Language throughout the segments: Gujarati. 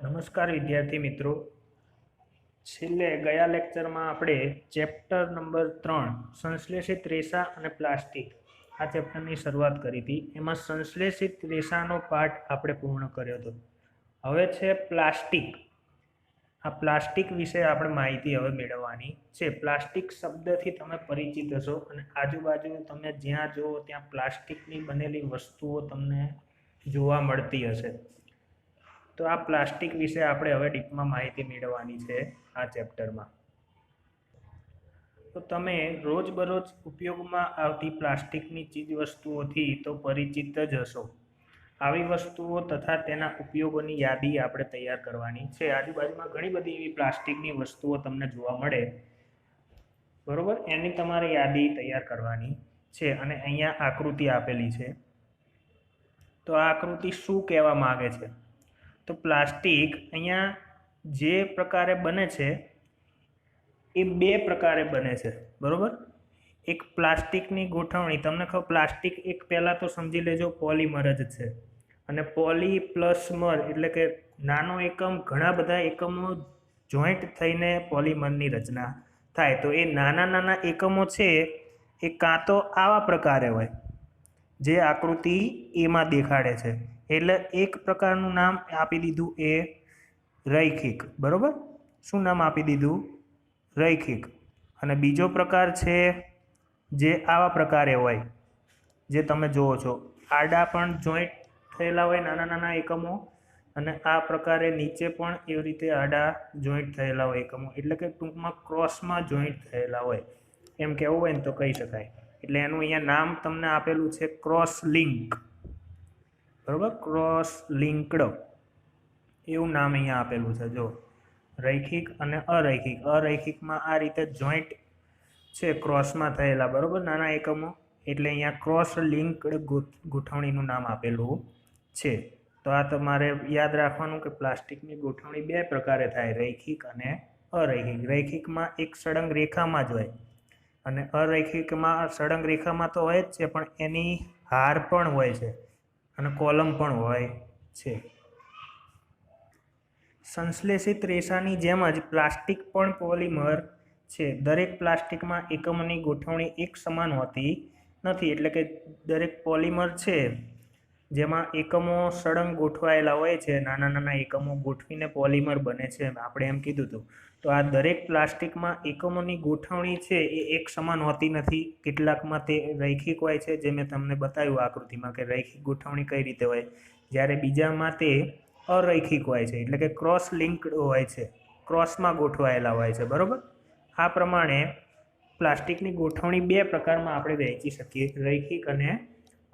નમસ્કાર વિદ્યાર્થી મિત્રો, છેલ્લે ગયા લેક્ચરમાં આપણે ચેપ્ટર નંબર 3 સંશ્લેષિત રેસા અને પ્લાસ્ટિક આ ચેપ્ટરની શરૂઆત કરી હતી. એમાં સંશ્લેષિત રેસાનો પાઠ આપણે પૂર્ણ કર્યો હતો. હવે છે પ્લાસ્ટિક. આ પ્લાસ્ટિક વિશે આપણે માહિતી હવે મેળવવાની છે. પ્લાસ્ટિક શબ્દથી તમે પરિચિત હશો અને આજુબાજુ તમે જ્યાં જુઓ ત્યાં પ્લાસ્ટિકની બનેલી વસ્તુઓ તમને જોવા મળતી હશે. તો આ પ્લાસ્ટિક વિશે આપણે હવે ડીપમાં માહિતી મેળવવાની છે આ ચેપ્ટરમાં. તો તમે રોજબરોજ ઉપયોગમાં આવતી પ્લાસ્ટિકની ચીજવસ્તુઓથી તો પરિચિત જ હશો. આવી વસ્તુઓ તથા તેના ઉપયોગોની યાદી આપણે તૈયાર કરવાની છે. આજુબાજુમાં ઘણી બધી એવી પ્લાસ્ટિકની વસ્તુઓ તમને જોવા મળે, બરોબર, એની તમારે યાદી તૈયાર કરવાની છે. અને અહીંયા આકૃતિ આપેલી છે. તો આ આકૃતિ શું કહેવા માંગે છે? તો પ્લાસ્ટિક અહીંયા જે પ્રકારે બને છે એ બે પ્રકારે બને છે, બરોબર. એક પ્લાસ્ટિકની ગોઠવણી, તમને ખબર પ્લાસ્ટિક એક પહેલાં તો સમજી લેજો પોલિમર જ છે. અને પોલી પ્લસ મર એટલે કે નાનો એકમ ઘણા બધા એકમો જોઈન્ટ થઈને પોલિમરની રચના થાય. તો એ નાના નાના એકમો છે એ કાં તો આવા પ્રકારે હોય જે આકૃતિ એમાં દેખાડે છે. એટલે એક પ્રકારનું નામ આપી દીધું એ રૈખિક, બરોબર. શું નામ આપી દીધું? રૈખિક. અને બીજો પ્રકાર છે જે આવા પ્રકારે હોય, જે તમે જુઓ છો આડા પણ જોઈન્ટ થયેલા હોય નાના નાના એકમો, અને આ પ્રકારે નીચે પણ એવી રીતે આડા જોઈન્ટ થયેલા હોય એકમો, એટલે કે ટૂંકમાં ક્રોસમાં જોઈન્ટ થયેલા હોય એમ કહેવું હોય ને તો કહી શકાય. એટલે એનું અહીંયા નામ તમને આપેલું છે ક્રોસ લિંક, બરોબર, ક્રોસ લિંક્ડ એવું નામ અહીંયા આપેલું છે. જો રૈખિક અને અરૈખિક. અરૈખિકમાં આ રીતે જોઈન્ટ છે ક્રોસમાં થયેલા, બરોબર, નાના એકમો, એટલે અહીંયા ક્રોસ લિંક્ડ ગોઠવણીનું નામ આપેલું છે. તો આ તમારે યાદ રાખવાનું કે પ્લાસ્ટિકની ગોઠવણી બે પ્રકારે થાય, રૈખિક અને અરૈખિક. રૈખિકમાં એક સળંગ રેખામાં જ હોય અને અરૈખિકમાં સળંગ રેખામાં તો હોય જ છે પણ એની હાર પણ હોય છે અને કોલમ પણ હોય છે. સંશ્લેષિત રેસાની જેમ જ પ્લાસ્ટિક પણ પોલિમર છે. દરેક પ્લાસ્ટિકમાં એકમોની ગોઠવણી એક સમાન હોતી નથી. એટલે કે દરેક પોલિમર છે જેમાં એકમો સળંગ ગોઠવાયેલા હોય છે, નાના નાના એકમો ગોઠવીને પોલિમર બને છે, આપણે એમ કીધું હતું. તો આ દરેક પ્લાસ્ટિકમાં એકમોની ગોઠવણી છે એ એક સમાન હોતી નથી. કેટલાકમાં તે રૈખિક હોય છે, જે મેં તમને બતાવ્યું આકૃતિમાં કે રૈખિક ગોઠવણી કઈ રીતે હોય, જ્યારે બીજામાં તે અરૈખિક હોય છે, એટલે કે ક્રોસ લિંક્ડ હોય છે, ક્રોસમાં ગોઠવાયેલા હોય છે, બરોબર. આ પ્રમાણે પ્લાસ્ટિકની ગોઠવણી બે પ્રકારમાં આપણે વહેંચી શકીએ, રૈખિક અને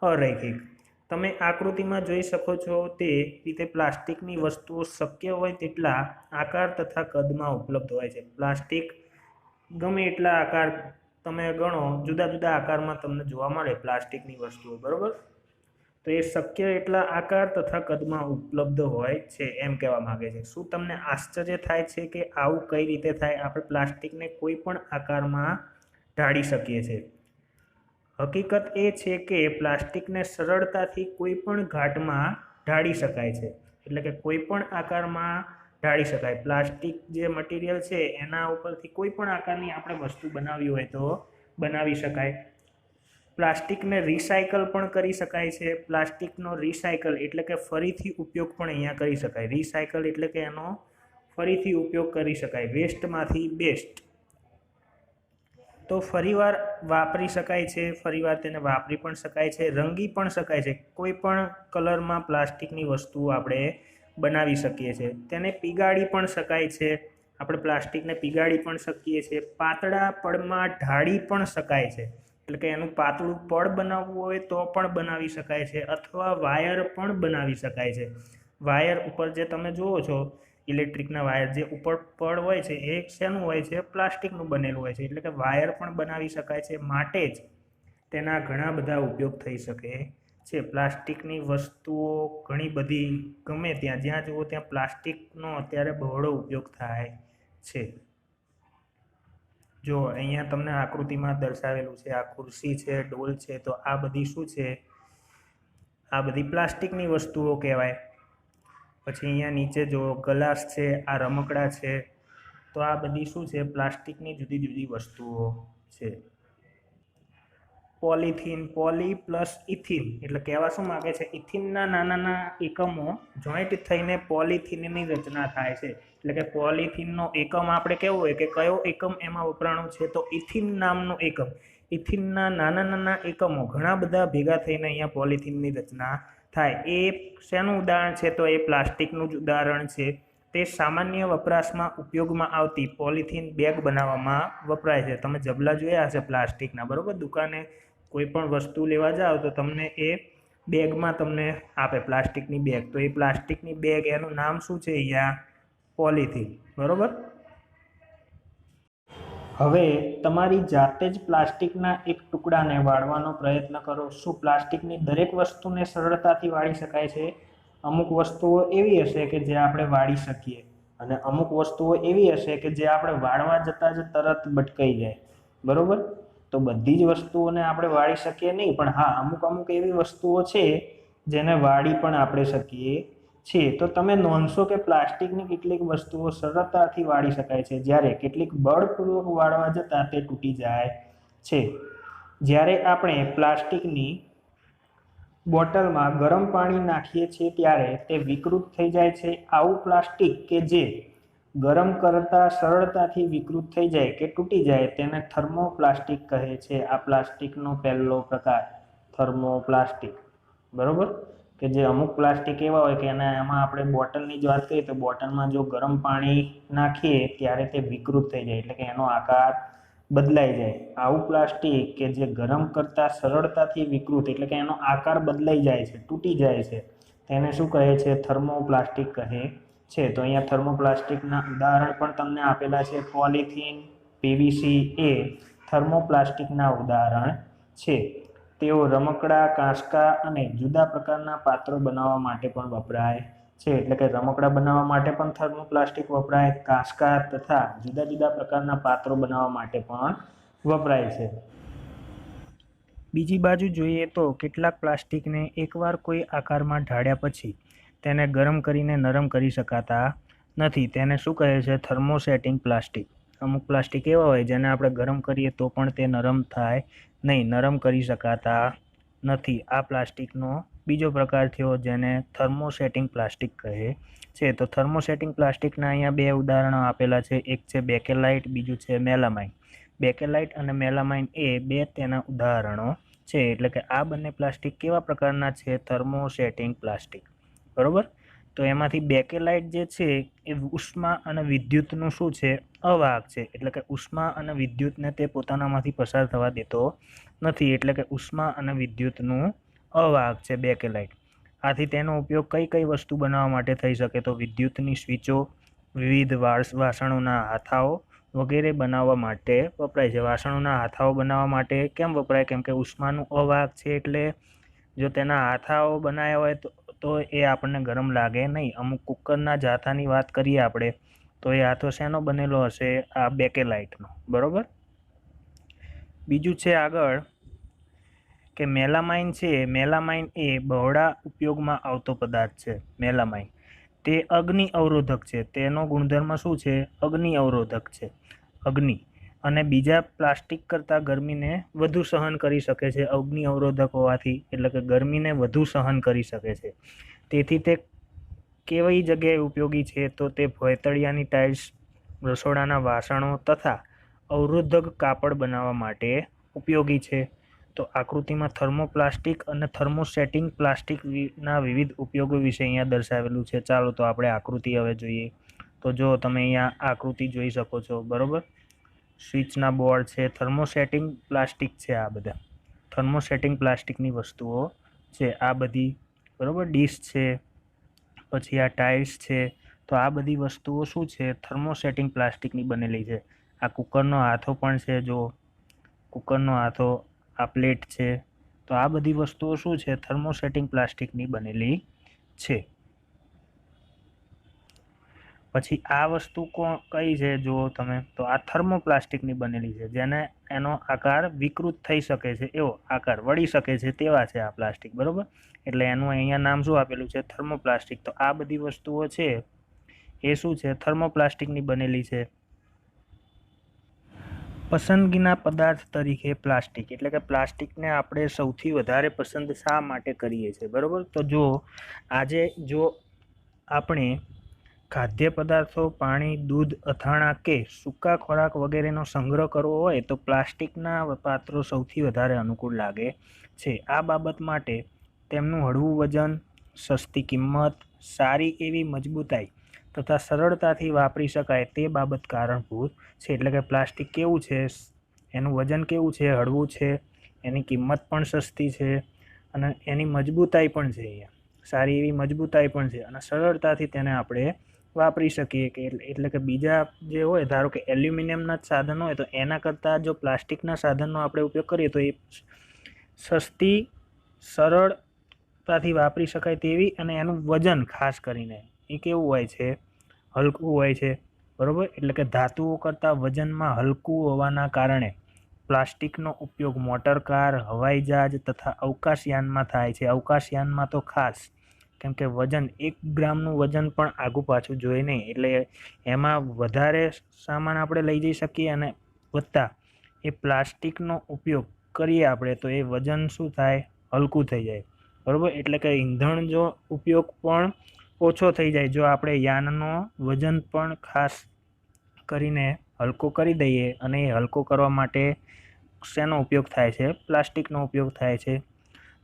અરૈખિક. તમે આકૃતિમાં જોઈ શકો છો તે રીતે પ્લાસ્ટિકની વસ્તુઓ શક્ય હોય તેટલા આકાર તથા કદમાં ઉપલબ્ધ હોય છે. પ્લાસ્ટિક ગમે એટલા આકાર તમે ગણો, જુદા જુદા આકારમાં તમને જોવા મળે પ્લાસ્ટિકની વસ્તુઓ, બરોબર. તો એ શક્ય એટલા આકાર તથા કદમાં ઉપલબ્ધ હોય છે એમ કહેવા માંગે છે. શું તમને આશ્ચર્ય થાય છે કે આવું કઈ રીતે થાય? આપણે પ્લાસ્ટિકને કોઈ પણ આકારમાં ઢાળી શકીએ છીએ. હકીકત એ છે કે પ્લાસ્ટિકને સરળતાથી કોઈ પણ ઘાટમાં ઢાળી શકાય છે, એટલે કે કોઈ પણ આકારમાં ઢાળી શકાય. પ્લાસ્ટિક જે મટીરિયલ છે એના ઉપરથી કોઈ પણ આકારની આપણે વસ્તુ બનાવવી હોય તો બનાવી શકાય. પ્લાસ્ટિકને રિસાયકલ પણ કરી શકાય છે. પ્લાસ્ટિકનો રિસાયકલ એટલે કે ફરીથી ઉપયોગ પણ અહીંયા કરી શકાય. રિસાયકલ એટલે કે એનો ફરીથી ઉપયોગ કરી શકાય, વેસ્ટમાંથી બેસ્ટ. તો ફરીવાર વાપરી શકાય છે, ફરીવાર તેને વાપરી પણ શકાય છે, રંગી પણ શકાય છે. કોઈ પણ કલરમાં પ્લાસ્ટિકની વસ્તુઓ આપણે બનાવી શકીએ છીએ. તેને પીગાળી પણ શકાય છે. આપણે પ્લાસ્ટિકને પીગાળી પણ શકીએ છીએ. પાતળા પડમાં ઢાળી પણ શકાય છે, એટલે કે એનું પાતળું પડ બનાવવું હોય તો પણ બનાવી શકાય છે, અથવા વાયર પણ બનાવી શકાય છે. વાયર ઉપર જે તમે જુઓ છો ઇલેક્ટ્રિકના વાયર, જે ઉપર પડ હોય છે એ શેનું હોય છે? પ્લાસ્ટિકનું બનેલું હોય છે, એટલે કે વાયર પણ બનાવી શકાય છે. માટે જ તેના ઘણા બધા ઉપયોગ થઈ શકે છે. પ્લાસ્ટિકની વસ્તુઓ ઘણી બધી, ગમે ત્યાં જ્યાં જુઓ ત્યાં પ્લાસ્ટિકનો અત્યારે બહોળો ઉપયોગ થાય છે. જો અહીંયા તમને આકૃતિમાં દર્શાવેલું છે, આ ખુરશી છે, ડોલ છે, તો આ બધી શું છે? આ બધી પ્લાસ્ટિકની વસ્તુઓ કહેવાય. પછી અહીંયા નીચે જો ગ્લાસ છે, આ રમકડા છે, તો આ બધી શું છે? પ્લાસ્ટિકની જુદી જુદી વસ્તુઓ છે. પોલિથીન, પોલી પ્લસ ઇથિન એટલે કહેવા શું માગે છે? ઇથિનના નાના એકમો જોઈન્ટ થઈને પોલિથીનની રચના થાય છે. એટલે કે પોલિથીનનો એકમ આપણે કેવો હોય કે કયો એકમ એમાં વપરાણો છે? તો ઇથિન નામનો એકમ. ઇથિનના નાના એકમો ઘણા બધા ભેગા થઈને અહીંયા પોલિથીનની રચના થાય. એ શેનું ઉદાહરણ છે? તો એ પ્લાસ્ટિકનું જ ઉદાહરણ છે. તે સામાન્ય વપરાશમાં ઉપયોગમાં આવતી પોલિથીન બેગ બનાવવામાં વપરાય છે. તમે જબલા જોયા હશે પ્લાસ્ટિકના, બરાબર? દુકાને કોઈ પણ વસ્તુ લેવા જાઓ તો તમને એ બેગમાં તમને આપે પ્લાસ્ટિકની બેગ. તો એ પ્લાસ્ટિકની બેગ એનું નામ શું છે? અહીંયા પોલિથીન, બરાબર? હવે તમારી જાતે જ પ્લાસ્ટિકના એક ટુકડાને વાળવાનો પ્રયત્ન કરો. શું પ્લાસ્ટિકની દરેક વસ્તુને સરળતાથી વાળી શકાય છે? અમુક વસ્તુઓ એવી હશે કે જે આપણે વાળી શકીએ અને અમુક વસ્તુઓ એવી હશે કે જે આપણે વાળવા જતાં જ તરત ભટકાઈ જાય, બરાબર? તો બધી જ વસ્તુઓને આપણે વાળી શકીએ નહીં, પણ હા, અમુક એવી વસ્તુઓ છે જેને વાળી પણ આપણે શકીએ છીએ. તો તમે નોંધશો કે પ્લાસ્ટિકની કેટલીક વસ્તુઓ સરળતાથી વાળી શકાય છે, જ્યારે કેટલીક બળપૂર્વક વાળવા જતાં તે તૂટી જાય છે. જ્યારે આપણે પ્લાસ્ટિકની બોટલમાં ગરમ પાણી નાખીએ છીએ ત્યારે તે વિકૃત થઈ જાય છે. આવું પ્લાસ્ટિક કે જે ગરમ કરતાં સરળતાથી વિકૃત થઈ જાય કે તૂટી જાય તેને થર્મોપ્લાસ્ટિક કહે છે. આ પ્લાસ્ટિકનો પહેલો પ્રકાર થર્મોપ્લાસ્ટિક, બરાબર? કે જે અમુક પ્લાસ્ટિક એવા હોય કે એમાં આપણે બોટલની જ વાત કરીએ તો બોટલમાં જો ગરમ પાણી નાખીએ ત્યારે તે વિકૃત થઈ જાય, એટલે કે એનો આકાર બદલાઈ જાય. આવું પ્લાસ્ટિક કે જે ગરમ કરતાં સરળતાથી વિકૃત એટલે કે એનો આકાર બદલાઈ જાય છે, તૂટી જાય છે, તેને શું કહે છે? થર્મોપ્લાસ્ટિક કહે છે. તો અહીંયા થર્મોપ્લાસ્ટિકના ઉદાહરણ પણ તમને આપેલા છે. પોલિથીન, પીવીસી એ થર્મોપ્લાસ્ટિકના ઉદાહરણ છે. તેઓ રમકડા, કાંસકા અને જુદા પ્રકારના પાત્રો બનાવવા માટે પણ વપરાય છે. એટલે કે રમકડા બનાવવા માટે પણ થર્મોપ્લાસ્ટિક વપરાય, કાંસકા તથા જુદા જુદા પ્રકારના પાત્રો બનાવવા માટે પણ વપરાય છે. બીજી બાજુ જોઈએ તો કેટલાક પ્લાસ્ટિકને એકવાર કોઈ આકારમાં ઢાળ્યા પછી તેને ગરમ કરીને નરમ કરી શકાતા નથી. તેને શું કહે છે? Thermosetting plastic. અમુક પ્લાસ્ટિક એવા હોય જેને આપણે ગરમ કરીએ તો પણ તે નરમ થાય નહીં, નરમ કરી શકાતા નથી. આ પ્લાસ્ટિકનો બીજો પ્રકાર થયો જેને થર્મોસેટિંગ પ્લાસ્ટિક કહે છે. તો થર્મોસેટિંગ પ્લાસ્ટિકના અહીંયા બે ઉદાહરણો આપેલા છે. એક છે બેકેલાઇટ, બીજું છે મેલામાઇન. બેકેલાઇટ અને મેલામાઇન એ બે તેના ઉદાહરણો છે. એટલે કે આ બંને પ્લાસ્ટિક કેવા પ્રકારના છે? થર્મોસેટિંગ પ્લાસ્ટિક, બરાબર? તો એમાંથી બેકેલાઇટ જે છે એ ઉષ્મા અને વિદ્યુતનું શું છે? અવાહક છે. એટલે કે ઉષ્મા અને વિદ્યુતને તે પોતાનામાંથી પસાર થવા દેતો નથી. એટલે કે ઉષ્મા અને વિદ્યુતનું અવાહક છે બેકેલાઇટ. આથી તેનો ઉપયોગ કઈ વસ્તુ બનાવવા માટે થઈ શકે? તો વિદ્યુતની સ્વિચો, વિવિધ વાસણોના હાથાઓ વગેરે બનાવવા માટે વપરાય છે. વાસણોના હાથાઓ બનાવવા માટે કેમ વપરાય? કેમ કે ઉષ્માનું અવાહક છે, એટલે જો તેના હાથાઓ બનાવ્યા હોય તો એ આપણને ગરમ લાગે નહીં. અમુક કુકરના જ હાથાની વાત કરીએ આપણે તો એ હાથો શેનો બનેલો હશે? આ બેકેલાઇટનો, બરાબર? બીજું છે આગળ કે મેલામાઇન છે. મેલામાઇન એ બહોળા ઉપયોગમાં આવતો પદાર્થ છે. મેલામાઇન તે અગ્નિ અવરોધક છે. તેનો ગુણધર્મ શું છે? અગ્નિ અવરોધક છે. અગ્નિ અને બીજા પ્લાસ્ટિક કરતાં ગરમીને વધુ સહન કરી શકે છે. અગ્નિ અવરોધક હોવાથી એટલે કે ગરમીને વધુ સહન કરી શકે છે. તેથી તે કેવી જગ્યાએ ઉપયોગી છે? તો તે ભોંયતળિયાની ટાઇલ્સ, રસોડાના વાસણો તથા અવરોધક કાપડ બનાવવા માટે ઉપયોગી છે. તો આકૃતિમાં થર્મોપ્લાસ્ટિક અને થર્મોસેટિંગ પ્લાસ્ટિકના વિવિધ ઉપયોગો વિશે અહીંયા દર્શાવેલું છે. ચાલો તો આપણે આકૃતિ હવે જોઈએ. તો જો તમે અહીંયા આકૃતિ જોઈ શકો છો, બરાબર? સ્વિચના બોર્ડ છે. થર્મોસેટિંગ પ્લાસ્ટિક છે. આ બધા થર્મોસેટિંગ પ્લાસ્ટિકની વસ્તુઓ છે આ બધી, બરાબર? ડીશ છે, પછી આ ટાઇલ્સ છે. તો આ બધી વસ્તુઓ શું છે? થર્મોસેટિંગ પ્લાસ્ટિકની બનેલી છે. આ કુકરનો હાથો પણ છે. જો કુકરનો હાથો, આ પ્લેટ છે. તો આ બધી વસ્તુઓ શું છે? થર્મોસેટિંગ પ્લાસ્ટિકની બનેલી છે. પછી આ વસ્તુ કઈ છે જુઓ તમે, તો આ થર્મોપ્લાસ્ટિકની બનેલી છે, જેને એનો આકાર વિકૃત થઈ શકે છે, એવો આકાર વળી શકે છે તેવા છે આ પ્લાસ્ટિક, બરોબર. એટલે એનું અહીંયા નામ શું આપેલું છે, થર્મોપ્લાસ્ટિક. તો આ બધી વસ્તુઓ છે એ શું છે, થર્મોપ્લાસ્ટિકની બનેલી છે. પસંદગીના પદાર્થ તરીકે પ્લાસ્ટિક, એટલે કે પ્લાસ્ટિકને આપણે સૌથી વધારે પસંદ શા માટે કરીએ છીએ, બરાબર. તો જો આજે જો આપણે ખાદ્ય પદાર્થો, પાણી, દૂધ, અથાણાં કે સૂકા ખોરાક વગેરેનો સંગ્રહ કરવો હોય તો પ્લાસ્ટિકના પાત્રો સૌથી વધારે અનુકૂળ લાગે છે. આ બાબત માટે તેમનું હળવું વજન, સસ્તી કિંમત, સારી એવી મજબૂતાઈ તથા સરળતાથી વાપરી શકાય તે બાબત કારણભૂત છે. એટલે કે પ્લાસ્ટિક કેવું છે, એનું વજન કેવું છે, હળવું છે, એની કિંમત પણ સસ્તી છે અને એની મજબૂતાઈ પણ છે, અહીંયા સારી એવી મજબૂતાઈ પણ છે અને સરળતાથી તેને આપણે વાપરી શકીએ. કે એટલે કે બીજા જે હોય, ધારો કે એલ્યુમિનિયમના જ સાધનો હોય તો એના કરતાં જો પ્લાસ્ટિકના સાધનનો આપણે ઉપયોગ કરીએ તો એ સસ્તી, સરળતાથી વાપરી શકાય તેવી, અને એનું વજન ખાસ કરીને એ કેવું હોય છે, હલકું હોય છે, બરાબર. એટલે કે ધાતુઓ કરતાં વજનમાં હલકું હોવાના કારણે પ્લાસ્ટિકનો ઉપયોગ મોટરકાર, હવાઈ જહાજ તથા અવકાશયાનમાં થાય છે. અવકાશયાનમાં તો ખાસ, કેમ કે વજન 1 ગ્રામનું વજન પણ આગું પાછું જોઈએ નહીં, એટલે એમાં વધારે સામાન આપણે લઈ જઈ શકીએ અને વત્તા એ પ્લાસ્ટિકનો ઉપયોગ કરીએ આપણે તો એ વજન શું થાય, હલકું થઈ જાય, બરાબર. એટલે કે ઈંધણ જો ઉપયોગ પણ ઓછો થઈ જાય જો આપણે યાનનો વજન પણ ખાસ કરીને હલકો કરી દઈએ, અને એ હલકો કરવા માટે શેનો ઉપયોગ થાય છે, પ્લાસ્ટિકનો ઉપયોગ થાય છે.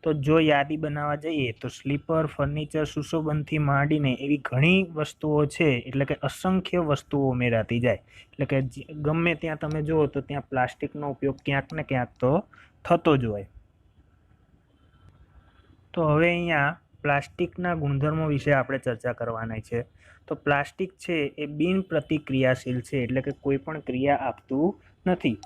તો જો યાદી બનાવવા જઈએ તો સ્લીપર, ફર્નિચર, સુશોભનથી માંડીને એવી ઘણી વસ્તુઓ છે, એટલે કે અસંખ્ય વસ્તુઓ ઉમેરાતી જાય. એટલે કે ગમે ત્યાં તમે જુઓ તો ત્યાં પ્લાસ્ટિકનો ઉપયોગ ક્યાંક ને ક્યાંક તો થતો જ હોય. તો હવે અહીંયા પ્લાસ્ટિકના ગુણધર્મો વિશે આપણે ચર્ચા કરવાની છે. તો પ્લાસ્ટિક છે એ બિન પ્રતિક્રિયાશીલ છે, એટલે કે કોઈ પણ ક્રિયા આપતું નથી,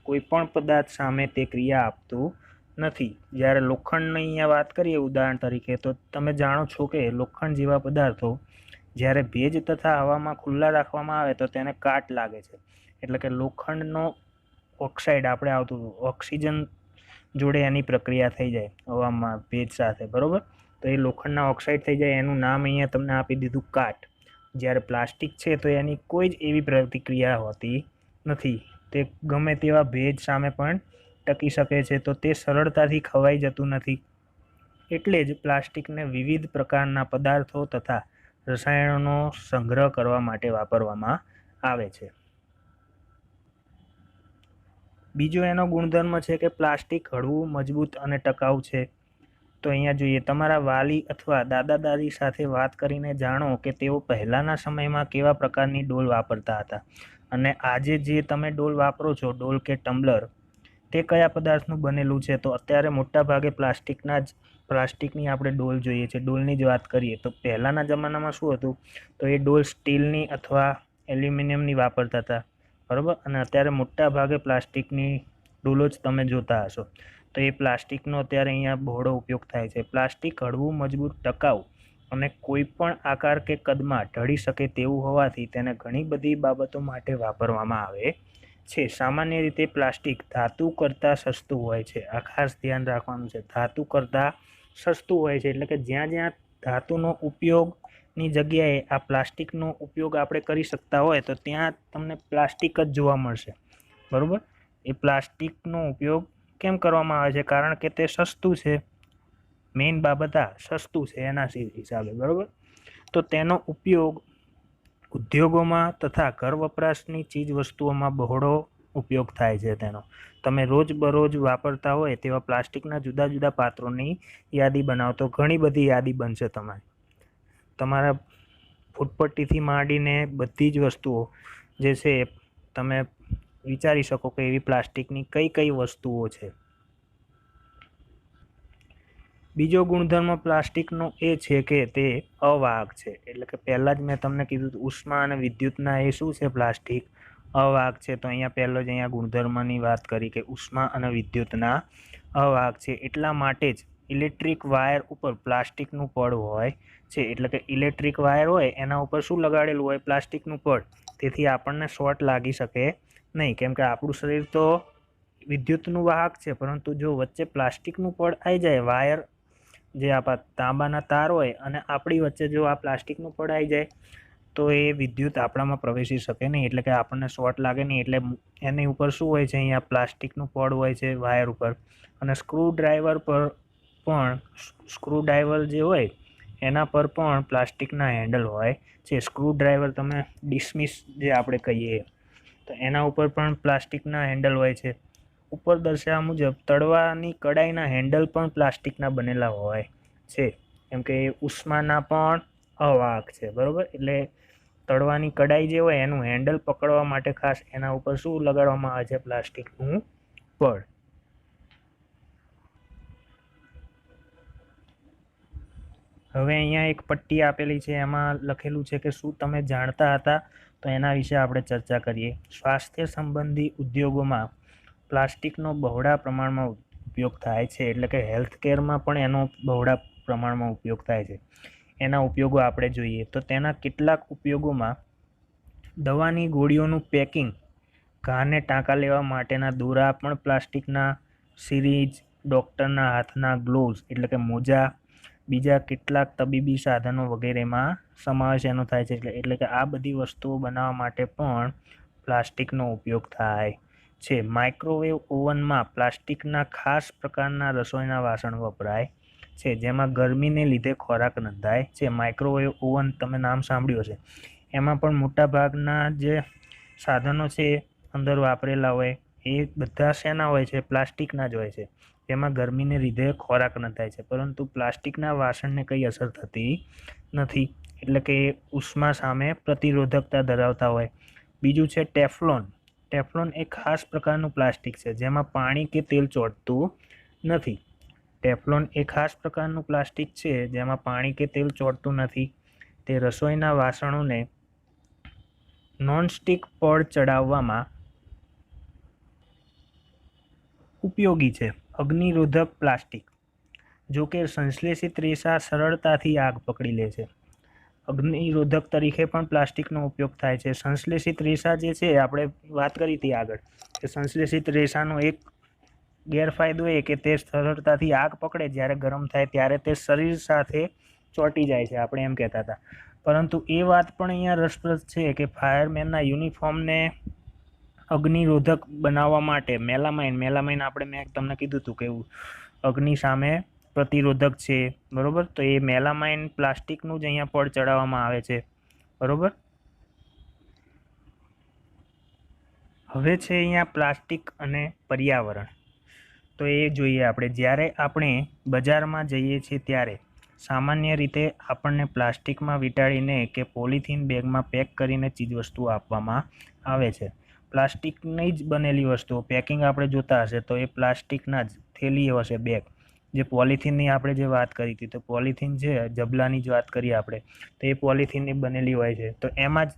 કોઈ પણ પદાર્થ સામે તે ક્રિયા આપતું નથી. જ્યારે લોખંડની અહીંયા વાત કરીએ ઉદાહરણ તરીકે, તો તમે જાણો છો કે લોખંડ જેવા પદાર્થો જ્યારે ભેજ તથા હવામાં ખુલ્લા રાખવામાં આવે તો તેને કાટ લાગે છે. એટલે કે લોખંડનો ઓક્સાઇડ આપણે આવતું ઓક્સિજન જોડે એની પ્રક્રિયા થઈ જાય હવામાં ભેજ સાથે, બરાબર. તો એ લોખંડના ઓક્સાઇડ થઈ જાય, એનું નામ અહીંયા તમને આપી દીધું કાટ. જ્યારે પ્લાસ્ટિક છે તો એની કોઈ જ એવી પ્રતિક્રિયા હોતી નથી, તે ગમે તેવા ભેજ સામે પણ ટકી શકે છે, તો તે સરળતાથી ખવાઈ જતું નથી. એટલે જ પ્લાસ્ટિકને વિવિધ પ્રકારના પદાર્થો તથા રસાયણોનો સંગ્રહ કરવા માટે વાપરવામાં આવે છે. બીજો એનો ગુણધર્મ છે કે પ્લાસ્ટિક હળવું, મજબૂત અને ટકાઉ છે. તો અહીંયા જોઈએ, તમારા વાલી અથવા દાદા દાદી સાથે વાત કરીને જાણો કે તેઓ પહેલાંના સમયમાં કેવા પ્રકારની ડોલ વાપરતા હતા, અને આજે જે તમે ડોલ વાપરો છો, ડોલ કે ટમ્બલર, તે કયા પદાર્થનું બનેલું છે. તો અત્યારે મોટાભાગે પ્લાસ્ટિકની આપણે ડોલ જોઈએ છે. ડોલની જ વાત કરીએ તો પહેલાંના જમાનામાં શું હતું, તો એ ડોલ સ્ટીલની અથવા એલ્યુમિનિયમની વાપરતા હતા, બરાબર. અને અત્યારે મોટા ભાગે પ્લાસ્ટિકની ડોલો જ તમે જોતા હશો. તો એ પ્લાસ્ટિકનો અત્યારે અહીંયા બહોળો ઉપયોગ થાય છે. પ્લાસ્ટિક હળવું, મજબૂત, ટકાઉ અને કોઈ પણ આકાર કે કદમાં ઢળી શકે તેવું હોવાથી તેને ઘણી બધી બાબતો માટે વાપરવામાં આવે છે. સામાન્ય રીતે પ્લાસ્ટિક ધાતુ કરતાં સસ્તું હોય છે. આ ખાસ ધ્યાન રાખવાનું છે, ધાતુ કરતાં સસ્તું હોય છે. એટલે કે જ્યાં જ્યાં ધાતુનો ઉપયોગની જગ્યાએ આ પ્લાસ્ટિકનો ઉપયોગ આપણે કરી શકતા હોય તો ત્યાં તમને પ્લાસ્ટિક જ જોવા મળશે, બરાબર. એ પ્લાસ્ટિકનો ઉપયોગ કેમ કરવામાં આવે છે, કારણ કે તે સસ્તું છે. મેઇન બાબત આ સસ્તું છે એના હિસાબે, બરાબર. તો તેનો ઉપયોગ ઉદ્યોગોમાં તથા ઘર વપરાશની ચીજ વસ્તુઓમાં બહોળો ઉપયોગ થાય છે તેનો. તમે રોજબરોજ વાપરતા હોય તેવા પ્લાસ્ટિકના જુદા જુદા પાત્રોની યાદી બનાવો તો ઘણી બધી યાદી બનશે. તમારા ફૂટપટ્ટીથી માંડીને બધી જ વસ્તુઓ જે છે તમે વિચારી શકો કે એવી પ્લાસ્ટિકની કઈ કઈ વસ્તુઓ છે. બીજો ગુણધર્મ પ્લાસ્ટિકનો એ છે કે તે અવાહક છે. એટલે કે પહેલાં જ મેં તમને કીધું ઉષ્મા અને વિદ્યુતના એ શું છે, પ્લાસ્ટિક અવાહક છે. તો અહીંયા પહેલો જ અહીંયા ગુણધર્મની વાત કરી કે ઉષ્મા અને વિદ્યુતના અવાહક છે. એટલા માટે જ ઇલેક્ટ્રિક વાયર ઉપર પ્લાસ્ટિકનું પડ હોય છે, એટલે કે ઇલેક્ટ્રિક વાયર હોય એના ઉપર શું લગાડેલું હોય? પ્લાસ્ટિકનું પડ. તેથી આપણને શોર્ટ લાગી શકે નહીં, કેમ કે આપણું શરીર તો વિદ્યુતનું વાહક છે, પરંતુ જો વચ્ચે પ્લાસ્ટિકનું પડ આવી જાય, વાયર જે આપણા તાંબાના તાર હોય અને આપણી વચ્ચે જો આ પ્લાસ્ટિકનું પડ આવી જાય તો એ વિદ્યુત આપણામાં પ્રવેશી શકે નહીં, એટલે કે આપણને શોર્ટ લાગે નહીં. એટલે એની ઉપર શું હોય છે? અહીંયા પ્લાસ્ટિકનું પડ હોય છે વાયર ઉપર. અને સ્ક્રૂડ્રાઈવર પર પણ સ્ક્રૂડ્રાઈવર જે હોય એના પર પણ પ્લાસ્ટિકના હેન્ડલ હોય છે. સ્ક્રૂડ્રાઈવર તમે ડિસમિસ જે આપણે કહીએ તો એના ઉપર પણ પ્લાસ્ટિકના હેન્ડલ હોય છે. ઉપર દર્શાવ્યા મુજબ તળવાની કડાઈના હેન્ડલ પણ પ્લાસ્ટિકના બનેલા હોય છે, કેમ કે એ ઉષ્માના પણ અવાહક છે, બરાબર. એટલે તળવાની કડાઈ જે હોય એનું હેન્ડલ પકડવા માટે ખાસ એના ઉપર શું લગાડવામાં આવે છે? પ્લાસ્ટિકનું પડ. હવે અહીંયા એક પટ્ટી આપેલી છે, એમાં લખેલું છે કે શું તમે જાણતા હતા? તો એના વિશે આપણે ચર્ચા કરીએ. સ્વાસ્થ્ય સંબંધી ઉદ્યોગોમાં પ્લાસ્ટિકનો બહોળા પ્રમાણમાં ઉપયોગ થાય છે, એટલે કે હેલ્થ કેરમાં પણ એનો બહોળા પ્રમાણમાં ઉપયોગ થાય છે. એના ઉપયોગો આપણે જોઈએ તો તેના કેટલાક ઉપયોગોમાં દવાની ગોળીઓનું પેકિંગ, ઘાને ટાંકા લેવા માટેના દોરા પણ પ્લાસ્ટિકના, સિરીંજ, ડૉક્ટરના હાથના ગ્લોવ્સ એટલે કે મોજા, બીજા કેટલાક તબીબી સાધનો વગેરેમાં સમાવેશ એનો થાય છે. એટલે કે આ બધી વસ્તુઓ બનાવવા માટે પણ પ્લાસ્ટિકનો ઉપયોગ થાય છે. માઇક્રોવેવ ઓવનમાં પ્લાસ્ટિકના ખાસ પ્રકારના રસોઈના વાસણ વપરાય છે, જેમાં ગરમીને લીધે ખોરાક રંધાય છે. માઇક્રોવેવ ઓવન તમે નામ સાંભળ્યું હશે. એમાં પણ મોટાભાગના જે સાધનો છે અંદર વાપરેલા હોય એ બધા શેના હોય છે? પ્લાસ્ટિકના જ હોય છે, જેમાં ગરમીને લીધે ખોરાક રંધાય છે. પરંતુ પ્લાસ્ટિકના વાસણને કંઈ અસર થતી નથી, એટલે કે ઉષ્મા સામે પ્રતિરોધકતા ધરાવતા હોય. બીજું છે ટેફલોન. ટેફલોન એક ખાસ પ્રકારનું પ્લાસ્ટિક છે, જેમાં પાણી કે તેલ ચોંટતું નથી. ટેફલોન એ ખાસ પ્રકારનું પ્લાસ્ટિક છે જેમાં પાણી કે તેલ ચોંટતું નથી. તે રસોઈના વાસણોને નોનસ્ટિક પડ ચડાવવામાં ઉપયોગી છે. અગ્નિરોધક પ્લાસ્ટિક. જો કે સંશ્લેષિત રેસા સરળતાથી આગ પકડી લે છે. અગ્નિરોધક તરીકે પણ પ્લાસ્ટિકનો ઉપયોગ થાય છે. સંશ્લેષિત રેસા જે છે આપણે વાત કરી હતી આગળ કે સંશ્લેષિત રેસાનો એક ગેરફાયદો એ કે તે સરળતાથી આગ પકડે, જ્યારે ગરમ થાય ત્યારે તે શરીર સાથે ચોંટી જાય છે, આપણે એમ કહેતા હતા. પરંતુ એ વાત પણ અહીંયા રસપ્રદ છે કે ફાયરમેનના યુનિફોર્મને અગ્નિરોધક બનાવવા માટે મેલામાઇન આપણે મેં તમને કીધું હતું કે અગ્નિ સામે પ્રતિરોધક છે, બરાબર. તો એ મેલામાઇન પ્લાસ્ટિકનું જ અહીંયા પડ ચડાવવામાં આવે છે, બરાબર. હવે છે અહીંયા પ્લાસ્ટિક અને પર્યાવરણ. તો એ જોઈએ આપણે. જ્યારે આપણે બજારમાં જઈએ છીએ ત્યારે સામાન્ય રીતે આપણને પ્લાસ્ટિકમાં વીંટાળીને કે પોલિથીન બેગમાં પેક કરીને ચીજવસ્તુઓ આપવામાં આવે છે. પ્લાસ્ટિકની જ બનેલી વસ્તુઓ પેકિંગ આપણે જોતા હશે તો એ પ્લાસ્ટિકના જ થેલી હશે, બેગ. જે પોલિથીનની આપણે જે વાત કરી હતી તો પોલિથીન છે, જબલાની જ વાત કરીએ આપણે તો એ પોલિથીનની બનેલી હોય છે. તો એમાં જ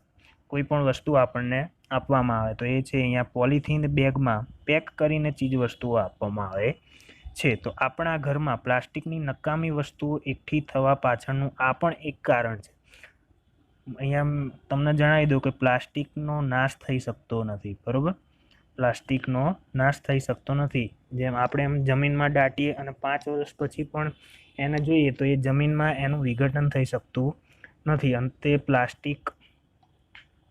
કોઈ પણ વસ્તુ આપણને આપવામાં આવે તો એ છે અહીંયા પોલિથીન બેગમાં પેક કરીને ચીજવસ્તુઓ આપવામાં આવે છે. તો આપણા ઘરમાં પ્લાસ્ટિકની નકામી વસ્તુઓ એકઠી થવા પાછળનું આ પણ એક કારણ છે. અહીંયા તમને જણાવી દઉં કે પ્લાસ્ટિકનો નાશ થઈ શકતો નથી, બરાબર. પ્લાસ્ટિકનો નાશ થઈ શકતો નથી. જેમ આપણે એમ જમીનમાં દાટીએ અને 5 વર્ષ પછી પણ એને જોઈએ તો એ જમીનમાં એનું વિઘટન થઈ શકતું નથી. અંતે પ્લાસ્ટિક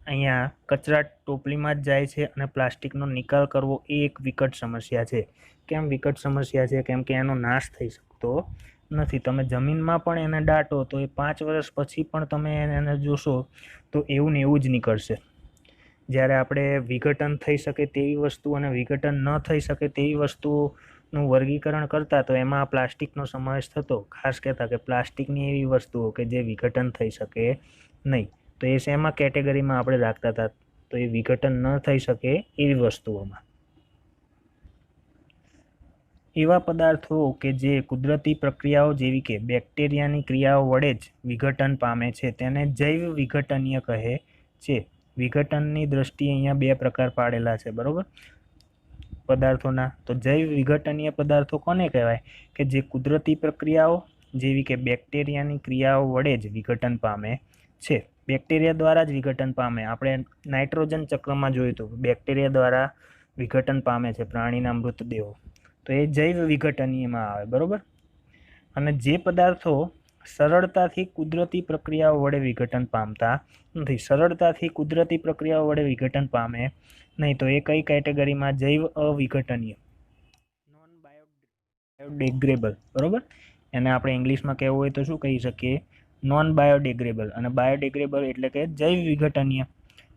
અહીંયા કચરા ટોપલીમાં જ જાય છે અને પ્લાસ્ટિકનો નિકાલ કરવો એ એક વિકટ સમસ્યા છે. કેમ વિકટ સમસ્યા છે? કેમ કે એનો નાશ થઈ શકતો નથી. તમે જમીનમાં પણ એને દાટો તો એ 5 વર્ષ પછી પણ તમે એને જોશો તો એવું ને એવું જ નીકળશે. જ્યારે આપણે વિઘટન થઈ શકે તેવી વસ્તુ અને વિઘટન ન થઈ શકે તેવી વસ્તુઓનું વર્ગીકરણ કરતા તો એમાં પ્લાસ્ટિકનો સમાવેશ થતો. ખાસ કહેતા કે પ્લાસ્ટિકની એવી વસ્તુઓ કે જે વિઘટન થઈ શકે નહીં, તો એ શેમાં કેટેગરીમાં આપણે રાખતા હતા? તો એ વિઘટન ન થઈ શકે એવી વસ્તુઓમાં. એવા પદાર્થો કે જે કુદરતી પ્રક્રિયાઓ જેવી કે બેક્ટેરિયાની ક્રિયાઓ વડે જ વિઘટન પામે છે તેને જૈવ વિઘટનીય કહે છે. વિઘટનની દ્રષ્ટિએ અહીંયા 2 પ્રકાર પાડેલા છે, બરાબર. પદાર્થોના. તો જૈવ વિઘટનીય પદાર્થો કોને કહેવાય? કે જે કુદરતી પ્રક્રિયાઓ જેવી કે બેક્ટેરિયાની ક્રિયાઓ વડે જ વિઘટન પામે છે. બેક્ટેરિયા દ્વારા જ વિઘટન પામે. આપણે નાઇટ્રોજન ચક્રમાં જોયું હતું, બેક્ટેરિયા દ્વારા વિઘટન પામે છે પ્રાણીના મૃતદેહો. તો એ જૈવ વિઘટનીયમાં આવે, બરાબર. અને જે પદાર્થો સરળતાથી કુદરતી પ્રક્રિયાઓ વડે વિઘટન પામતા નથી, સરળતાથી કુદરતી પ્રક્રિયાઓ વડે વિઘટન પામે નહીં, તો એ કઈ કેટેગરીમાં? જૈવ અવિઘટનીય, નોન બાયોડિગ્રેડેબલ, બરાબર. એને આપણે ઇંગ્લિશમાં કહેવું હોય તો શું કહી શકીએ? Non biodegradable. અને બાયોડિગ્રેડેબલ એટલે કે જૈવ વિઘટનીય,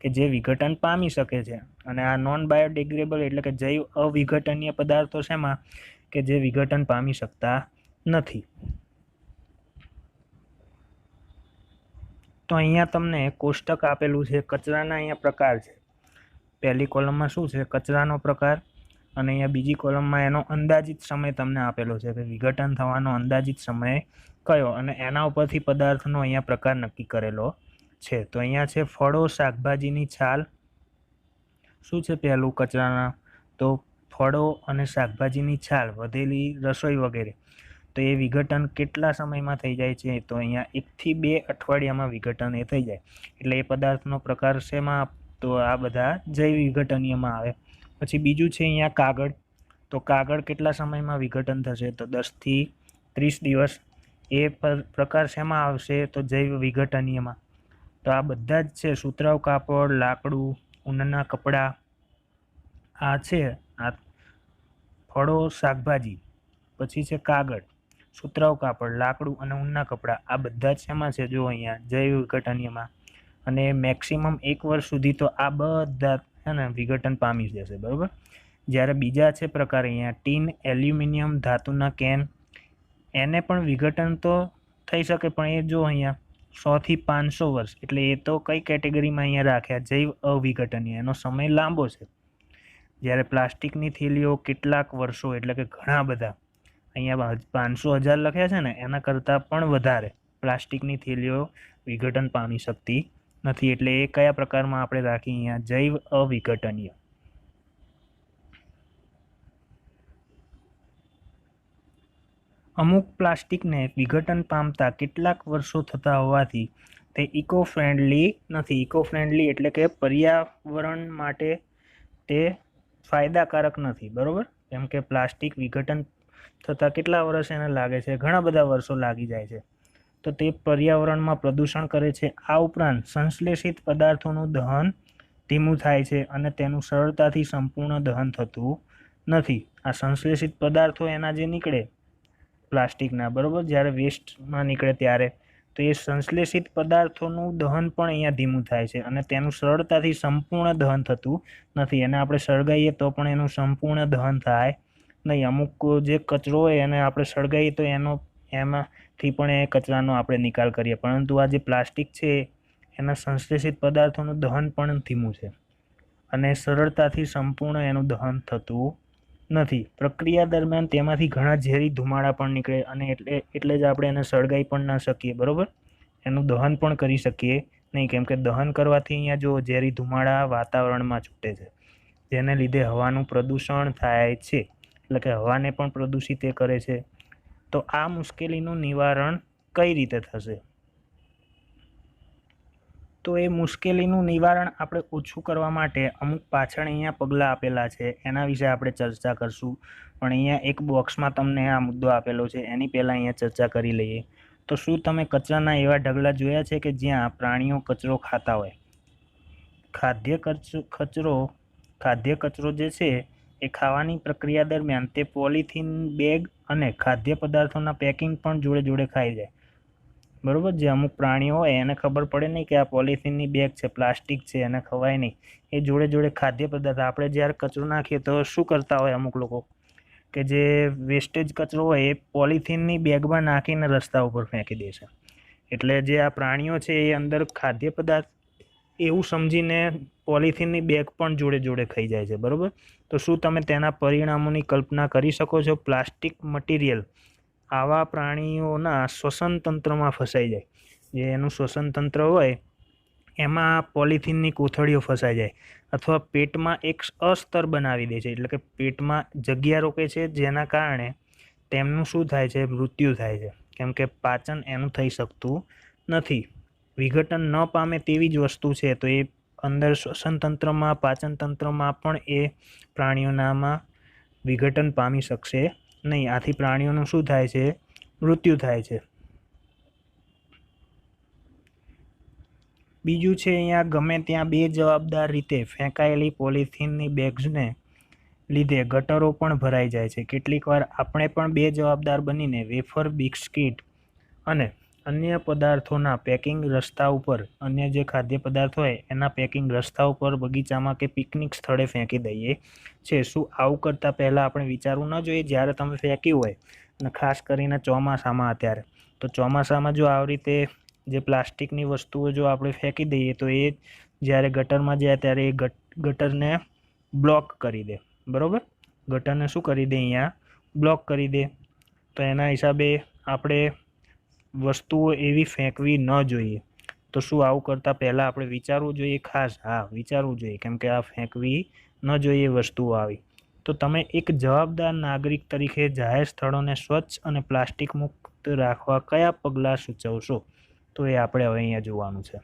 કે જે વિઘટન પામી શકે છે. અને આ નોન બાયોડિગ્રેડેબલ એટલે કે જૈવ અવિઘટનીય પદાર્થો શેમાં? કે જે વિઘટન પામી શકતા નથી. તો અહીંયા તમને કોષ્ટક આપેલું છે, કચરાના અહીંયા પ્રકાર છે. પહેલી કોલમમાં શું છે? કચરાનો પ્રકાર. અને અહીંયા બીજી કોલમમાં એનો અંદાજિત સમય તમને આપેલો છે કે વિઘટન થવાનો અંદાજિત સમય કયો, અને એના ઉપરથી પદાર્થનો અહીંયા પ્રકાર નક્કી કરેલો છે. તો અહીંયા છે ફળો, શાકભાજીની છાલ. શું છે પહેલું કચરાના? તો ફળો અને શાકભાજીની છાલ, વધેલી રસોઈ વગેરે. તો એ વિઘટન કેટલા સમયમાં થઈ જાય છે? તો અહીંયા 1 થી 2 અઠવાડિયામાં વિઘટન એ થઈ જાય. એટલે એ પદાર્થનો પ્રકાર શેમાં? તો આ બધા જૈવ વિઘટનીયમાં આવે. પછી બીજું છે અહીંયા કાગળ. તો કાગળ કેટલા સમયમાં વિઘટન થશે? તો 10 થી 30 દિવસ. એ પ્રકાર શેમાં આવશે? તો જૈવ વિઘટનીયમાં. તો આ બધા જ છે, સુતરાઉ કાપડ, લાકડું, ઊનના કપડાં, આ છે આ ફળો, શાકભાજી, પછી છે કાગળ, સુતરાઉ કાપડ, લાકડું અને ઊનના કપડાં. આ બધા જ શેમાં છે? જો અહીંયા જૈવ વિઘટનીયમાં. અને મેક્સિમમ 1 વર્ષ સુધી તો આ બધા છે ને વિઘટન પામી જશે, બરાબર. જ્યારે બીજા છે પ્રકાર અહીંયા ટીન, એલ્યુમિનિયમ, ધાતુના કેન, એને પણ વિઘટન તો થઈ શકે, પણ એ જો અહીંયા 100 થી 500 વર્ષ, એટલે એ તો કઈ કેટેગરીમાં અહીંયા રાખ્યા? જૈવ અવિઘટનીય. એનો સમય લાંબો છે. જ્યારે પ્લાસ્ટિકની થેલીઓ કેટલાક વર્ષો, એટલે કે ઘણા બધા, અહીંયા 500,000 લખ્યા છે ને, એના કરતાં પણ વધારે પ્લાસ્ટિકની થેલીઓ વિઘટન પામી શકતી નથી. એટલે એ કયા પ્રકારમાં આપણે રાખીએ અહીંયા? જૈવ અવિઘટનીય. અમુક પ્લાસ્ટિકને વિઘટન પામતા કેટલાક વર્ષો થતા હોવાથી તે ઇકો ફ્રેન્ડલી નથી. ઇકો ફ્રેન્ડલી એટલે કે પર્યાવરણ માટે તે ફાયદાકારક નથી, બરાબર. કેમ કે પ્લાસ્ટિક વિઘટન થતાં કેટલા વર્ષ એને લાગે છે? ઘણા બધા વર્ષો લાગી જાય છે. તો તે પર્યાવરણમાં પ્રદૂષણ કરે છે. આ ઉપરાંત સંશ્લેષિત પદાર્થોનું દહન ધીમું થાય છે અને તેનું સરળતાથી સંપૂર્ણ દહન થતું નથી. આ સંશ્લેષિત પદાર્થો એના જે નીકળે પ્લાસ્ટિકના, બરાબર, જ્યારે વેસ્ટમાં નીકળે ત્યારે, તો એ સંશ્લેષિત પદાર્થોનું દહન પણ અહીંયા ધીમું થાય છે અને તેનું સરળતાથી સંપૂર્ણ દહન થતું નથી. એને આપણે સળગાઈએ તો પણ એનું સંપૂર્ણ દહન થાય નહીં. અમુક જે કચરો હોય એને આપણે સળગાઈએ તો એમાંથી પણ એ કચરાનો આપણે નિકાલ કરીએ, પરંતુ આ જે પ્લાસ્ટિક છે એના સંશ્લેષિત પદાર્થોનું દહન પણ ધીમું છે અને સરળતાથી સંપૂર્ણ એનું દહન થતું નથી. પ્રક્રિયા દરમિયાન તેમાંથી ઘણા ઝેરી ધુમાડા પણ નીકળે અને એટલે જ આપણે એને સળગાઈ પણ ના શકીએ, બરાબર. એનું દહન પણ કરી શકીએ નહીં, કેમ કે દહન કરવાથી અહીંયા જો ઝેરી ધુમાડા વાતાવરણમાં છૂટે છે, જેને લીધે હવાનું પ્રદૂષણ થાય છે, એટલે કે હવાને પણ પ્રદૂષિત એ કરે છે. તો આ મુશ્કેલીનું નિવારણ કઈ રીતે થશે? તો એ મુશ્કેલીનું નિવારણ આપણે ઓછું કરવા માટે અમુક પાછળ અહીંયા પગલાં આપેલા છે, એના વિશે આપણે ચર્ચા કરશું. પણ અહીંયા એક બોક્સમાં તમને આ મુદ્દો આપેલો છે, એની પહેલાં અહીંયા ચર્ચા કરી લઈએ. તો શું તમે કચરાના એવા ઢગલા જોયા છે કે જ્યાં પ્રાણીઓ કચરો ખાતા હોય? ખાદ્ય કચરો જે છે એ ખાવાની પ્રક્રિયા દરમિયાન તે પોલિથીન બેગ અને ખાદ્ય પદાર્થોના પેકિંગ પણ જોડે જોડે ખાઈ જાય, બરાબર. જે અમુક પ્રાણીઓ હોય એને ખબર પડે નહીં કે આ પોલિથીનની બેગ છે, પ્લાસ્ટિક છે, એને ખવાય નહીં. એ જોડે જોડે ખાદ્ય પદાર્થ, આપણે જ્યારે કચરો નાખીએ તો શું કરતા હોય અમુક લોકો કે જે વેસ્ટેજ કચરો હોય એ પોલિથીનની બેગમાં નાખીને રસ્તા ઉપર ફેંકી દે છે. એટલે જે આ પ્રાણીઓ છે એ અંદર ખાદ્ય પદાર્થ એવું સમજીને પોલિથીનની બેગ પણ જોડે જોડે ખાઈ જાય છે, બરાબર. તો શું તમે તેના પરિણામોની કલ્પના કરી શકો છો? પ્લાસ્ટિક મટીરિયલ આવા પ્રાણીઓના શ્વસન તંત્રમાં ફસાઈ જાય. જે એનું શ્વસન તંત્ર હોય એમાં પોલિથીનની કોથળીઓ ફસાઈ જાય અથવા પેટમાં એક અસ્તર બનાવી દે છે, એટલે કે પેટમાં જગ્યા રોકે છે, જેના કારણે તેમનું શું થાય છે, મૃત્યુ થાય છે, કેમ કે પાચન એનું થઈ શકતું નથી. વિઘટન ન પામે તેવી જ વસ્તુ છે, તો એ અંદર શ્વસન તંત્રમાં, પાચન તંત્રમાં પણ એ પ્રાણીઓનામાં વિઘટન પામી શકશે નહીં. આથી પ્રાણીઓનું શું થાય છે, મૃત્યુ થાય છે. બીજું છે અહીંયા ગમે ત્યાં બેજવાબદાર રીતે ફેંકાયેલી પોલિથીનની બેગ્સને લીધે ગટરો પણ ભરાઈ જાય છે. કેટલીક વાર આપણે પણ બેજવાબદાર બનીને વેફર, બિસ્કિટ અને અન્ય પદાર્થોના પેકિંગ રસ્તા ઉપર, અન્ય જે ખાદ્ય પદાર્થ હોય એના પેકિંગ રસ્તા ઉપર, બગીચામાં કે પિકનિક સ્થળે ફેંકી દઈએ છે. શું આવું કરતાં પહેલાં આપણે વિચારવું ન જોઈએ જ્યારે તમે ફેંક્યું હોય, અને ખાસ કરીને ચોમાસામાં અત્યારે? તો ચોમાસામાં જો આવી રીતે જે પ્લાસ્ટિકની વસ્તુઓ જો આપણે ફેંકી દઈએ તો એ જ્યારે ગટરમાં જાય ત્યારે એ ગટરને બ્લોક કરી દે, બરાબર? ગટરને શું કરી દે, અહીંયા બ્લોક કરી દે. તો એના હિસાબે આપણે વસ્તુઓ એવી ફેંકવી ન જોઈએ. તો શું આવું કરતાં પહેલાં આપણે વિચારવું જોઈએ? ખાસ હા, વિચારવું જોઈએ, કેમ કે આ ફેંકવી ન જોઈએ વસ્તુઓ આવી. તો તમે એક જવાબદાર નાગરિક તરીકે જાહેર સ્થળોને સ્વચ્છ અને પ્લાસ્ટિક મુક્ત રાખવા કયા પગલાં સૂચવશો? તો એ આપણે હવે અહીંયા જોવાનું છે.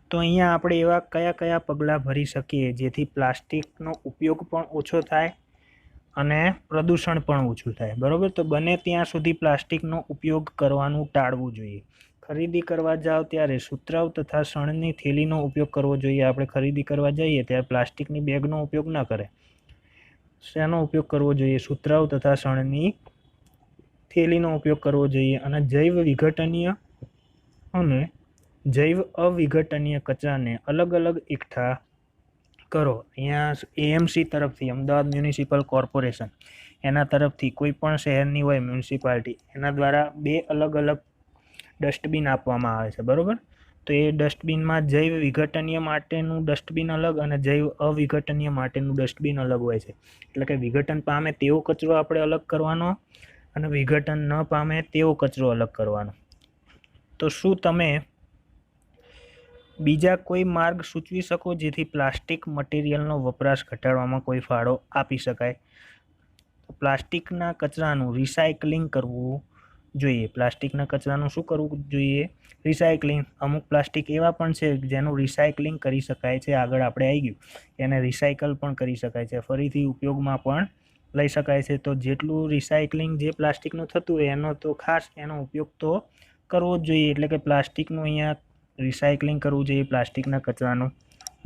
તો અહીંયા આપણે એવા કયા કયા પગલાં ભરી શકીએ જેથી પ્લાસ્ટિકનો ઉપયોગ પણ ઓછો થાય અને પ્રદૂષણ પણ ઓછું થાય, બરાબર? તો બને ત્યાં સુધી પ્લાસ્ટિકનો ઉપયોગ કરવાનું ટાળવું જોઈએ. ખરીદી કરવા જાઓ ત્યારે સુતરાઉ તથા શણની થેલીનો ઉપયોગ કરવો જોઈએ. આપણે ખરીદી કરવા જઈએ ત્યારે પ્લાસ્ટિકની બેગનો ઉપયોગ ન કરે. શેનો ઉપયોગ કરવો જોઈએ? સુતરાઉ તથા શણની થેલીનો ઉપયોગ કરવો જોઈએ. અને જૈવ વિઘટનીય અને જૈવ અવિઘટનીય કચરાને અલગ અલગ એકઠા કરો. અહીંયા એએમસી તરફથી, અમદાવાદ મ્યુનિસિપલ કોર્પોરેશન, એના તરફથી કોઈ પણ શહેરની હોય મ્યુનિસિપાલિટી, એના દ્વારા 2 અલગ અલગ ડસ્ટબિન આપવામાં આવે છે, બરાબર? તો એ ડસ્ટબિનમાં જૈવ વિઘટનીય માટેનું ડસ્ટબિન અલગ અને જૈવ અવિઘટનીય માટેનું ડસ્ટબિન અલગ હોય છે. એટલે કે વિઘટન પામે તેવો કચરો આપણે અલગ કરવાનો અને વિઘટન ન પામે તેવો કચરો અલગ કરવાનો. તો શું તમે બીજા કોઈ માર્ગ સૂચવી શકો જેથી પ્લાસ્ટિક મટીરિયલનો વપરાશ ઘટાડવામાં કોઈ ફાળો આપી શકાય? પ્લાસ્ટિકના કચરાનું રિસાયકલિંગ કરવું જોઈએ. પ્લાસ્ટિકના કચરાનું શું કરવું જોઈએ? રિસાયકલિંગ. અમુક પ્લાસ્ટિક એવા પણ છે જેનું રિસાયકલિંગ કરી શકાય છે. આગળ આપણે આવી ગયું, એને રિસાયકલ પણ કરી શકાય છે, ફરીથી ઉપયોગમાં પણ લઈ શકાય છે. તો જેટલું રિસાયકલિંગ જે પ્લાસ્ટિકનું થતું હોય એનો તો ખાસ એનો ઉપયોગ તો કરવો જ જોઈએ. એટલે કે પ્લાસ્ટિકનું અહીંયા રિસાયકલિંગ કરવું જોઈએ પ્લાસ્ટિકના કચરાનું.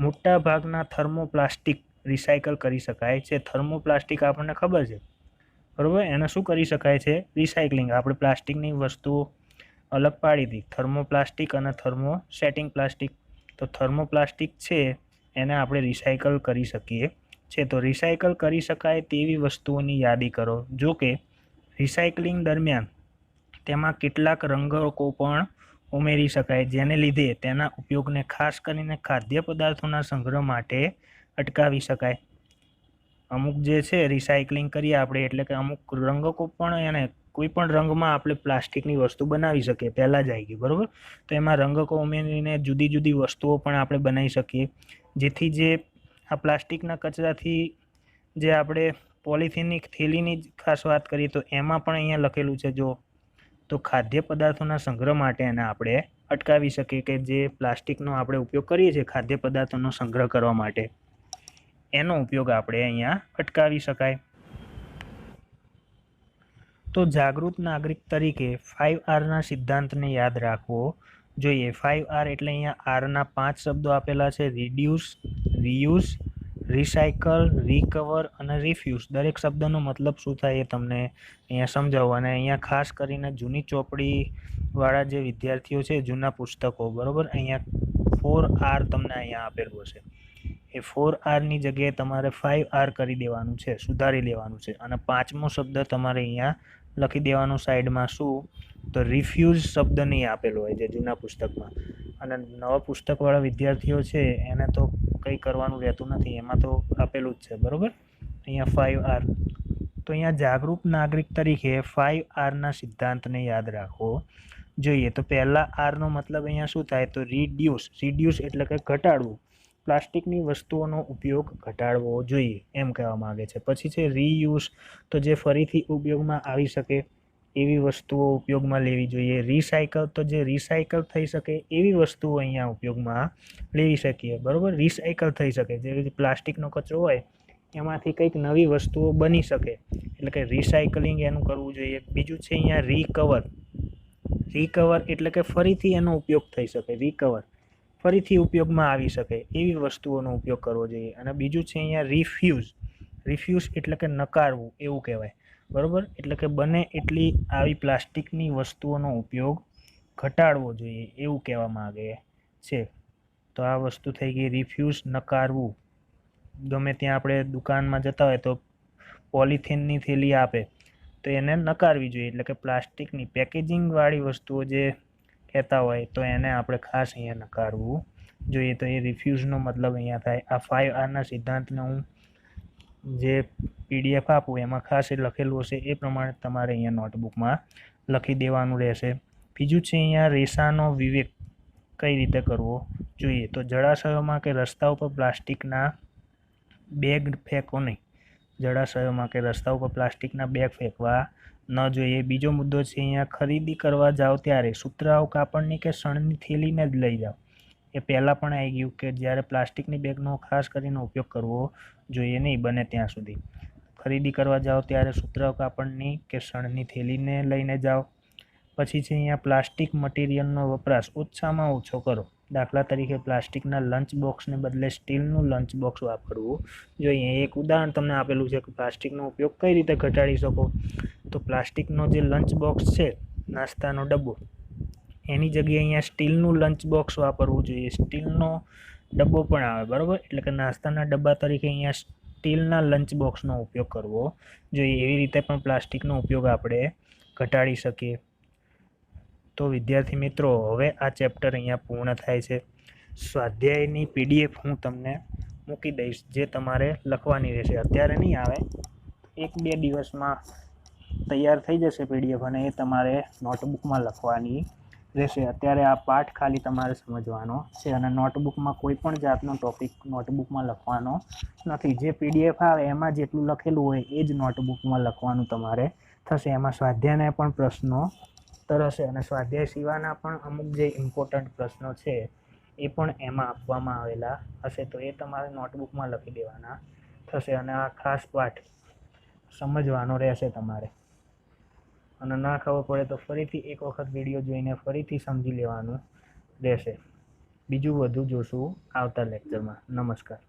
મોટા ભાગના થર્મોપ્લાસ્ટિક રિસાયકલ કરી શકાય છે. થર્મોપ્લાસ્ટિક આપણને ખબર છે, બરાબર? એને શું કરી શકાય છે? રિસાયકલિંગ. આપણે પ્લાસ્ટિકની વસ્તુઓ અલગ પાડી હતી, થર્મોપ્લાસ્ટિક અને થર્મોસેટિંગ પ્લાસ્ટિક. તો થર્મોપ્લાસ્ટિક છે એને આપણે રિસાયકલ કરી શકીએ છે. તો રિસાયકલ કરી શકાય તેવી વસ્તુઓની યાદી કરો. જો કે રિસાયકલિંગ દરમિયાન તેમાં કેટલાક રંગકો પણ ઉમેરી શકાય, જેને લીધે તેના ઉપયોગને ખાસ કરીને ખાદ્ય પદાર્થોના સંગ્રહ માટે અટકાવી શકાય. અમુક જે છે રિસાયકલિંગ કરીએ આપણે, એટલે કે અમુક રંગકો પણ એને કોઈ પણ રંગમાં આપણે પ્લાસ્ટિકની વસ્તુ બનાવી શકીએ. પહેલાં જ આવી ગયું, બરાબર? તો એમાં રંગકો ઉમેરીને જુદી જુદી વસ્તુઓ પણ આપણે બનાવી શકીએ, જેથી જે આ પ્લાસ્ટિકના કચરાથી જે આપણે પોલિથીનની થેલીની જ ખાસ વાત કરીએ તો એમાં પણ અહીંયા લખેલું છે જો, તો ખાદ્ય પદાર્થોના સંગ્રહ માટે એને આપણે અટકાવી શકીએ, કે જે પ્લાસ્ટિકનો આપણે ઉપયોગ કરીએ છીએ ખાદ્ય પદાર્થોનો સંગ્રહ કરવા માટે, એનો ઉપયોગ આપણે અહીંયા અટકાવી શકાય. તો જાગૃત નાગરિક તરીકે 5Rના સિદ્ધાંતને યાદ રાખવો જોઈએ. 5R એટલે અહીંયા આરના 5 શબ્દો આપેલા છે: રિડ્યુસ, રીયુઝ, રિસાયકલ, રિકવર અને રિફ્યુઝ. દરેક શબ્દનો મતલબ શું થાય એ તમને અહીંયા સમજાવો. અને અહીંયા ખાસ કરીને જૂની ચોપડીવાળા જે વિદ્યાર્થીઓ છે, જૂના પુસ્તકો, બરાબર, અહીંયા 4R તમને અહીંયા આપેલું હશે. એ 4Rની જગ્યાએ તમારે 5R કરી દેવાનું છે, સુધારી લેવાનું છે. અને 5મો શબ્દ તમારે અહીંયા લખી દેવાનું સાઈડમાં. શું? તો રિફ્યુઝ શબ્દ નહીં આપેલો હોય છે જૂના પુસ્તકમાં. અને નવા પુસ્તકવાળા વિદ્યાર્થીઓ છે એને તો કંઈ કરવાનું રહેતું નથી, એમાં તો આપેલું જ છે, બરાબર? અહીંયા 5R. તો અહીંયા જાગૃત નાગરિક તરીકે 5Rના સિદ્ધાંતને યાદ રાખવો જોઈએ તો પહેલાં આરનો મતલબ અહીંયા શું થાય તો રિડ્યુસ. રિડ્યુસ એટલે કે ઘટાડવું. પ્લાસ્ટિકની વસ્તુઓનો ઉપયોગ ઘટાડવો જોઈએ એમ કહેવા માગે છે. પછી છે રીયુઝ, તો જે ફરીથી ઉપયોગમાં આવી શકે એવી વસ્તુઓ ઉપયોગમાં લેવી જોઈએ. રિસાયકલ, તો જે રિસાયકલ થઈ શકે એવી વસ્તુઓ અહીંયા ઉપયોગમાં લેવી શકીએ, બરાબર. રિસાયકલ થઈ શકે, જે પ્લાસ્ટિકનો કચરો હોય એમાંથી કંઈક નવી વસ્તુઓ બની શકે, એટલે કે રિસાયકલિંગ એનું કરવું જોઈએ. બીજું છે અહીંયા રિકવર. રિકવર એટલે કે ફરીથી એનો ઉપયોગ થઈ શકે. રિકવર ફરીથી ઉપયોગમાં આવી શકે એવી વસ્તુઓનો ઉપયોગ કરવો જોઈએ. અને બીજું છે અહીંયા રિફ્યુઝ. રિફ્યુઝ એટલે કે નકારવું એવું કહેવાય, બરાબર. એટલે કે બને એટલી આવી પ્લાસ્ટિકની વસ્તુઓનો ઉપયોગ ઘટાડવો જોઈએ એવું કહેવા માગે છે. તો આ વસ્તુ થઈ ગઈ રિફ્યુઝ, નકારવું. ગમે ત્યાં આપણે દુકાનમાં જતા હોય તો પોલિથીનની થેલી આપે તો એને નકારવી જોઈએ, એટલે કે પ્લાસ્ટિકની પેકેજિંગવાળી વસ્તુઓ જે કહેતા હોય તો એને આપણે ખાસ અહીંયા નકારવું જોઈએ. તો એ રિફ્યુઝનો મતલબ અહીંયા થાય. આ 5Rના સિદ્ધાંતને હું જે PDF આપું એમાં ખાસ લખેલું હશે એ પ્રમાણે તમારે અહીંયા નોટબુકમાં લખી દેવાનું રહેશે. બીજું છે અહીંયા રેસાનો વિવેક કઈ રીતે કરવો જોઈએ. તો જળાશયોમાં કે રસ્તા ઉપર પ્લાસ્ટિકના બેગ ફેંકો નહીં. જળાશયોમાં કે રસ્તા ઉપર પ્લાસ્ટિકના બેગ ફેંકવા ન જોઈએ. બીજો મુદ્દો છે અહીંયા ખરીદી કરવા જાઓ ત્યારે સુતરાઉ કાપડની કે શણની થેલીને જ લઈ જાઓ. એ પહેલાં પણ આવી ગયું કે જ્યારે પ્લાસ્ટિકની બેગનો ખાસ કરીને ઉપયોગ કરવો જોઈએ નહીં બને ત્યાં સુધી. ખરીદી કરવા જાઓ ત્યારે સુતરાઉ કાપડની કે શણની થેલીને લઈને જાઓ. પછી છે અહીંયા પ્લાસ્ટિક મટીરિયલનો વપરાશ ઓછામાં ઓછો કરો. દાખલા તરીકે પ્લાસ્ટિકના લંચ બોક્સને બદલે સ્ટીલનું લંચ બોક્સ વાપરવું જોઈએ. એક ઉદાહરણ તમને આપેલું છે કે પ્લાસ્ટિકનો ઉપયોગ કઈ રીતે ઘટાડી શકો. તો પ્લાસ્ટિકનો જે લંચ બોક્સ છે, નાસ્તાનો ડબ્બો, એની જગ્યાએ અહીંયા સ્ટીલનું લંચ બોક્સ વાપરવું જોઈએ. સ્ટીલનો ડબ્બો પણ આવે, બરાબર. એટલે કે નાસ્તાના ડબ્બા તરીકે અહીંયા સ્ટીલના લંચ બોક્સનો ઉપયોગ કરવો જોઈએ. એવી રીતે પણ પ્લાસ્ટિકનો ઉપયોગ આપણે ઘટાડી શકીએ. તો વિદ્યાર્થી મિત્રો, હવે આ ચેપ્ટર અહીંયા પૂર્ણ થાય છે. સ્વાધ્યાયની PDF હું તમને મૂકી દઈશ, જે તમારે લખવાની રહેશે. અત્યારે નહીં આવે, 1-2 દિવસમાં તૈયાર થઈ જશે PDF અને એ તમારે નોટબુકમાં લખવાની રહેશે. અત્યારે આ પાઠ ખાલી તમારે સમજવાનો છે અને નોટબુકમાં કોઈ પણ જાતનો ટૉપિક નોટબુકમાં લખવાનો નથી. જે PDF આવે એમાં જેટલું લખેલું હોય એ જ નોટબુકમાં લખવાનું તમારે થશે. એમાં સ્વાધ્યાયના પણ પ્રશ્નો હશે અને સ્વાધ્યાય સિવાયના પણ અમુક જે ઇમ્પોર્ટન્ટ પ્રશ્નો છે એ પણ એમાં આપવામાં આવેલા હશે. તો એ તમારે નોટબુકમાં લખી દેવાના થશે અને આ ખાસ પાઠ સમજવાનો રહેશે તમારે. અને ના ખબર પડે તો ફરીથી એક વખત વિડીયો જોઈને ફરીથી સમજી લેવાનું રહેશે. બીજું વધુ જોશું આવતા લેક્ચરમાં. નમસ્કાર.